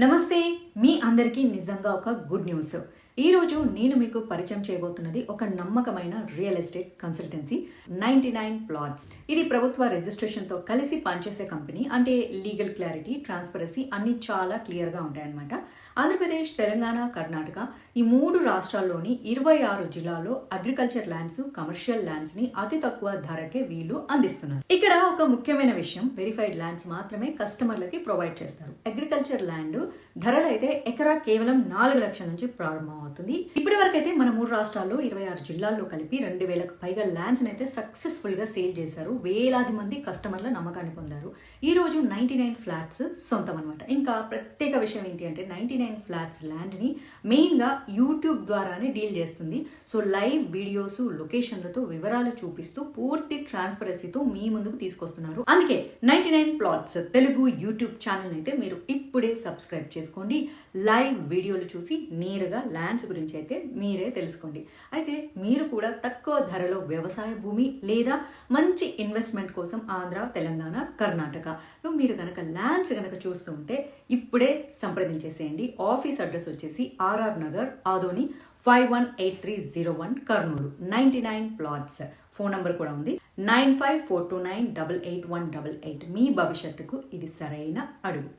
నమస్తే మీ అందరికీ నిజంగా ఒక గుడ్ న్యూస్. ఈరోజు నేను మీకు పరిచయం చేయబోతున్నది ఒక నమ్మకమైన రియల్ ఎస్టేట్ కన్సల్టెన్సీ 99 ప్లాట్స్. ఇది ప్రభుత్వ రిజిస్ట్రేషన్తో కలిసి పనిచేసే కంపెనీ. అంటే లీగల్ క్లారిటీ, ట్రాన్స్పరెన్సీ అన్ని చాలా క్లియర్గా ఉంటాయన్నమాట. ఆంధ్రప్రదేశ్, తెలంగాణ, కర్ణాటక ఈ 3 రాష్ట్రాల్లోని 26 జిల్లాల్లో అగ్రికల్చర్ ల్యాండ్స్, కమర్షియల్ ల్యాండ్స్ ని అతి తక్కువ ధరకే వీళ్ళు అందిస్తున్నారు. ఇక్కడ ఒక ముఖ్యమైన విషయం, వెరిఫైడ్ ల్యాండ్స్ మాత్రమే కస్టమర్లకి ప్రొవైడ్ చేస్తారు. అగ్రికల్చర్ ల్యాండ్ ధరలు అయితే ఎకరా కేవలం 4 లక్షల నుంచి ప్రారంభం అవుతుంది. ఇప్పటి వరకు అయితే మన 3 రాష్ట్రాల్లో 26 జిల్లాల్లో కలిపి 2000కు పైగా ల్యాండ్స్ అయితే సక్సెస్ఫుల్ గా సేల్ చేశారు. వేలాది మంది కస్టమర్ల నమ్మకాన్ని పొందారు. ఈ రోజు 99 ఫ్లాట్స్ సొంతం అనమాట. ఇంకా ప్రత్యేక విషయం ఏంటి అంటే 99 ఫ్లాట్స్ ల్యాండ్ ని మెయిన్ గా యూట్యూబ్ ద్వారానే డీల్ చేస్తుంది. సో లైవ్ వీడియోస్, లొకేషన్లతో వివరాలు చూపిస్తూ పూర్తి ట్రాన్స్పరెన్సీతో మీ ముందుకు తీసుకొస్తున్నారు. అందుకే 99 ప్లాట్స్ తెలుగు యూట్యూబ్ ఛానల్ అయితే మీరు ఇప్పుడే సబ్స్క్రైబ్ చేసుకోండి. లైవ్ వీడియోలు చూసి నేరుగా ల్యాండ్స్ గురించి అయితే మీరే తెలుసుకోండి. అయితే మీరు కూడా తక్కువ ధరలో వ్యవసాయ భూమి లేదా మంచి ఇన్వెస్ట్మెంట్ కోసం ఆంధ్ర, తెలంగాణ, కర్ణాటక మీరు కనుక ల్యాండ్స్ కనుక చూస్తూ ఉంటే ఇప్పుడే సంప్రదించేసేయండి. ఆఫీస్ అడ్రస్ వచ్చేసి RR Nagar, Adoni 518301 Kurnool. 99 plots. Phone number కూడా ఉంది 9542988188. మీ భవిష్యత్తుకు ఇది సరైన అడుగు.